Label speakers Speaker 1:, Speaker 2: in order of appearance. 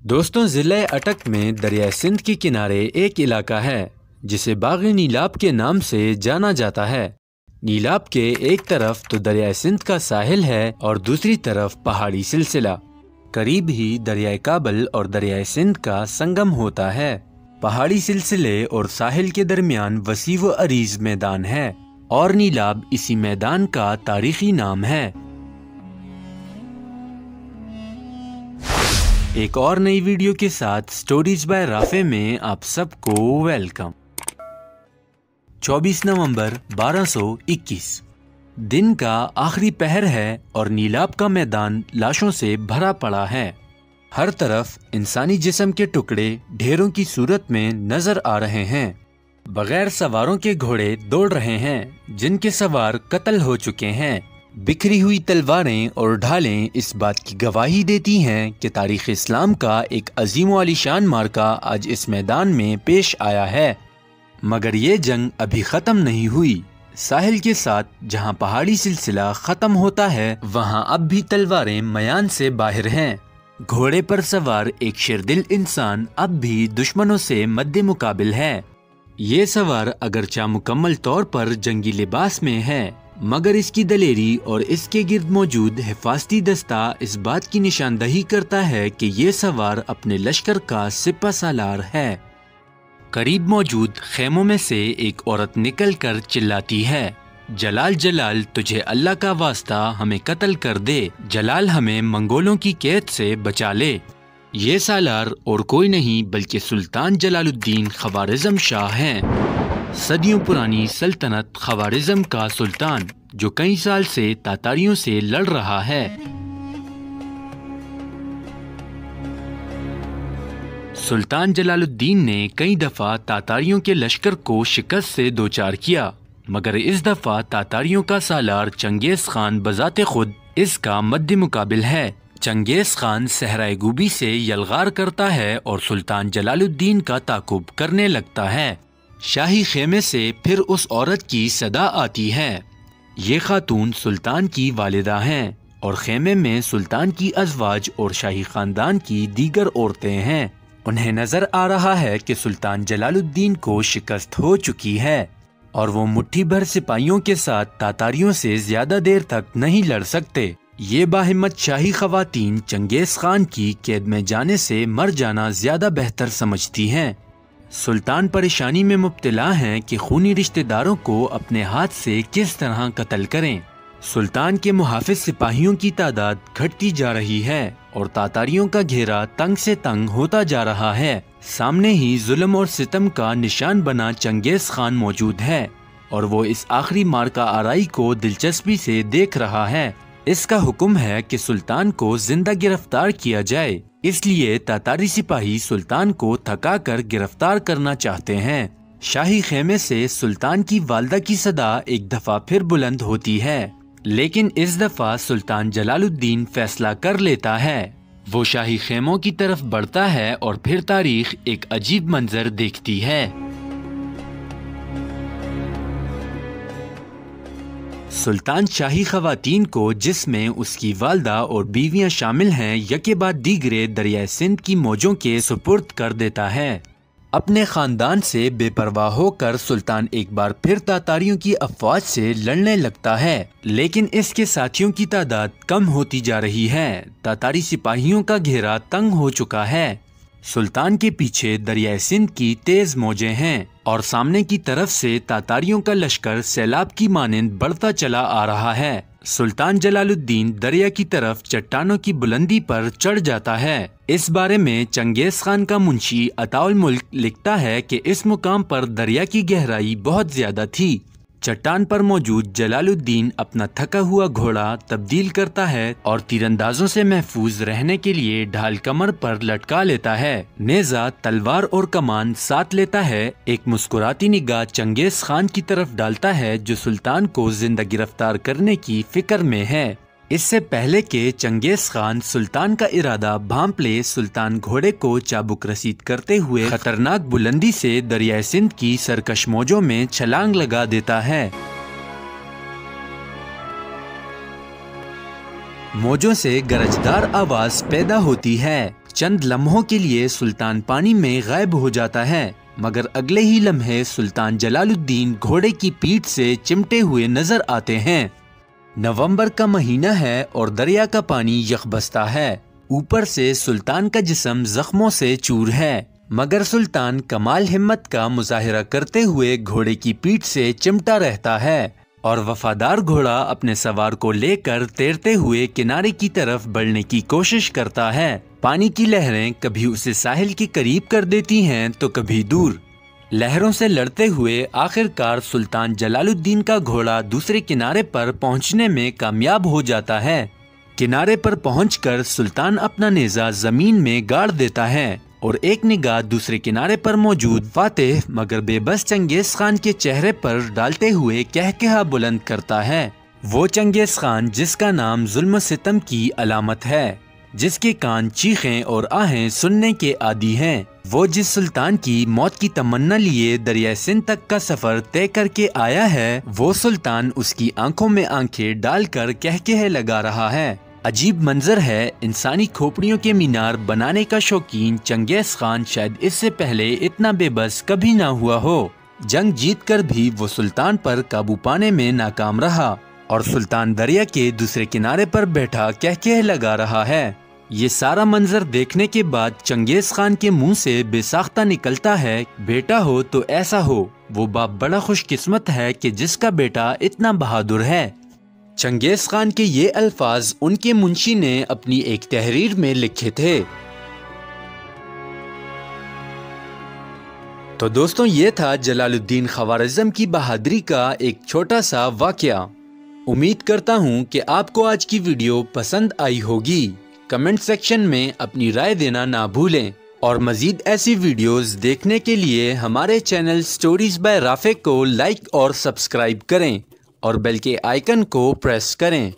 Speaker 1: दोस्तों, ज़िले अटक में दरियाए सिंध के किनारे एक इलाका है जिसे बाग़ नीलाब के नाम से जाना जाता है। नीलाब के एक तरफ तो दरियाए सिंध का साहिल है और दूसरी तरफ पहाड़ी सिलसिला। करीब ही दरियाए काबल और दरियाए सिंध का संगम होता है। पहाड़ी सिलसिले और साहिल के दरमियान वसी व अरीज मैदान है और नीलाब इसी मैदान का तारीखी नाम है। एक और नई वीडियो के साथ स्टोरीज बाय राफे में आप सबको वेलकम। 24 नवंबर 1221 दिन का आखिरी पहर है और नीलाब का मैदान लाशों से भरा पड़ा है। हर तरफ इंसानी जिस्म के टुकड़े ढेरों की सूरत में नजर आ रहे हैं। बगैर सवारों के घोड़े दौड़ रहे हैं जिनके सवार कत्ल हो चुके हैं। बिखरी हुई तलवारें और ढालें इस बात की गवाही देती हैं कि तारीख़ इस्लाम का एक अजीम व आलीशान मार्का आज इस मैदान में पेश आया है। मगर ये जंग अभी ख़त्म नहीं हुई। साहिल के साथ जहां पहाड़ी सिलसिला ख़त्म होता है वहां अब भी तलवारें मयान से बाहर हैं। घोड़े पर सवार एक शेरदिल इंसान अब भी दुश्मनों से मद्दे मुकाबिल है। ये सवार अगरचा मुकम्मल तौर पर जंगी लिबास में है, मगर इसकी दलेरी और इसके गिर्द मौजूद हिफाजती दस्ता इस बात की निशानदही करता है कि ये सवार अपने लश्कर का सिपा सालार है। करीब मौजूद खेमों में से एक औरत निकल कर चिल्लाती है, जलाल जलाल, तुझे अल्लाह का वास्ता हमें कत्ल कर दे। जलाल, हमें मंगोलों की कैद से बचा ले। ये सालार और कोई नहीं बल्कि सुल्तान जलालुद्दीन ख्वारिज़्म शाह हैं। सदियों पुरानी सल्तनत ख्वारिज़्म का सुल्तान जो कई साल से तातारियों से लड़ रहा है। सुल्तान जलालुद्दीन ने कई दफा तातारियों के लश्कर को शिकस्त से दोचार किया, मगर इस दफा तातारियों का सालार चंगेज खान बजाते खुद इसका मद्दे मुकाबिल है। चंगेज खान सहराए गुबी से यलगार करता है और सुल्तान जलालुद्दीन का ताकुब करने लगता है। शाही खेमे से फिर उस औरत की सदा आती है। ये खातून सुल्तान की वालिदा हैं और खेमे में सुल्तान की अज़वाज और शाही खानदान की दीगर औरतें हैं। उन्हें नजर आ रहा है कि सुल्तान जलालुद्दीन को शिकस्त हो चुकी है और वो मुट्ठी भर सिपाहियों के साथ तातारियों से ज्यादा देर तक नहीं लड़ सकते। ये बाहिम्मत शाही खवातीन चंगेज खान की कैद में जाने से मर जाना ज्यादा बेहतर समझती हैं। सुल्तान परेशानी में मुब्तला हैं कि खूनी रिश्तेदारों को अपने हाथ से किस तरह कत्ल करें। सुल्तान के मुहाफिज सिपाहियों की तादाद घटती जा रही है और तातारियों का घेरा तंग से तंग होता जा रहा है। सामने ही जुल्म और सितम का निशान बना चंगेज खान मौजूद है और वो इस आखिरी मार्का आराई को दिलचस्पी से देख रहा है। इसका हुक्म है कि सुल्तान को जिंदा गिरफ्तार किया जाए, इसलिए तातारी सिपाही सुल्तान को थका कर गिरफ्तार करना चाहते हैं। शाही खेमे से सुल्तान की वालदा की सदा एक दफा फिर बुलंद होती है, लेकिन इस दफा सुल्तान जलालुद्दीन फैसला कर लेता है। वो शाही खेमों की तरफ बढ़ता है और फिर तारीख एक अजीब मंजर देखती है। सुल्तान शाही खवातीन को, जिसमें उसकी वालदा और बीवियां शामिल हैं, यके बाद दीगरे दरियाए सिंध की मौजों के सुपुर्द कर देता है। अपने खानदान से बेपरवाह होकर सुल्तान एक बार फिर तातारियों की अफवाज से लड़ने लगता है, लेकिन इसके साथियों की तादाद कम होती जा रही है। तातारी सिपाहियों का घेरा तंग हो चुका है। सुल्तान के पीछे दरियाए सिंध की तेज मौजें हैं और सामने की तरफ से तातारियों का लश्कर सैलाब की मानिंद बढ़ता चला आ रहा है। सुल्तान जलालुद्दीन दरिया की तरफ चट्टानों की बुलंदी पर चढ़ जाता है। इस बारे में चंगेज खान का मुंशी अताउल मुल्क लिखता है कि इस मुकाम पर दरिया की गहराई बहुत ज्यादा थी। चट्टान पर मौजूद जलालुद्दीन अपना थका हुआ घोड़ा तब्दील करता है और तीरंदाजों से महफूज रहने के लिए ढाल कमर पर लटका लेता है। नेजा, तलवार और कमान साथ लेता है। एक मुस्कुराती निगाह चंगेज खान की तरफ डालता है जो सुल्तान को जिंदा गिरफ्तार करने की फिक्र में है। इससे पहले के चंगेज खान सुल्तान का इरादा भांप ले, सुल्तान घोड़े को चाबुक रसीद करते हुए खतरनाक बुलंदी से दरियाए सिंध की सरकश मौजों में छलांग लगा देता है। मौजों से गरजदार आवाज पैदा होती है। चंद लम्हों के लिए सुल्तान पानी में गायब हो जाता है, मगर अगले ही लम्हे सुल्तान जलालुद्दीन घोड़े की पीठ से चिमटे हुए नजर आते हैं। नवंबर का महीना है और दरिया का पानी यकबस्ता है। ऊपर से सुल्तान का जिस्म जख्मों से चूर है, मगर सुल्तान कमाल हिम्मत का मुजाहिरा करते हुए घोड़े की पीठ से चिमटा रहता है और वफादार घोड़ा अपने सवार को लेकर तैरते हुए किनारे की तरफ बढ़ने की कोशिश करता है। पानी की लहरें कभी उसे साहिल के करीब कर देती हैं तो कभी दूर। लहरों से लड़ते हुए आखिरकार सुल्तान जलालुद्दीन का घोड़ा दूसरे किनारे पर पहुंचने में कामयाब हो जाता है। किनारे पर पहुंचकर सुल्तान अपना नेज़ा जमीन में गाड़ देता है और एक निगाह दूसरे किनारे पर मौजूद फातेह मगर बेबस चंगेज खान के चेहरे पर डालते हुए कहकहा बुलंद करता है। वो चंगेज खान जिसका नाम जुल्म सितम की अलामत है, जिसके कान चीखें और आहें सुनने के आदी हैं। वो जिस सुल्तान की मौत की तमन्ना लिए दरिया सिंध तक का सफर तय करके आया है, वो सुल्तान उसकी आंखों में आंखें डालकर कहकहे लगा रहा है। अजीब मंजर है। इंसानी खोपड़ियों के मीनार बनाने का शौकीन चंगेज खान शायद इससे पहले इतना बेबस कभी ना हुआ हो। जंग जीतकर भी वो सुल्तान पर काबू पाने में नाकाम रहा और सुल्तान दरिया के दूसरे किनारे पर बैठा कहकहे लगा रहा है। ये सारा मंजर देखने के बाद चंगेज खान के मुंह से बेसाख्ता निकलता है, बेटा हो तो ऐसा हो। वो बाप बड़ा खुशकिस्मत है कि जिसका बेटा इतना बहादुर है। चंगेज खान के ये अल्फाज उनके मुंशी ने अपनी एक तहरीर में लिखे थे। तो दोस्तों, ये था जलालुद्दीन ख्वारिज़्म की बहादुरी का एक छोटा सा वाकया। उम्मीद करता हूँ कि आपको आज की वीडियो पसंद आई होगी। कमेंट सेक्शन में अपनी राय देना ना भूलें और मज़ीद ऐसी वीडियोस देखने के लिए हमारे चैनल स्टोरीज बाय राफे को लाइक और सब्सक्राइब करें और बेल के आइकन को प्रेस करें।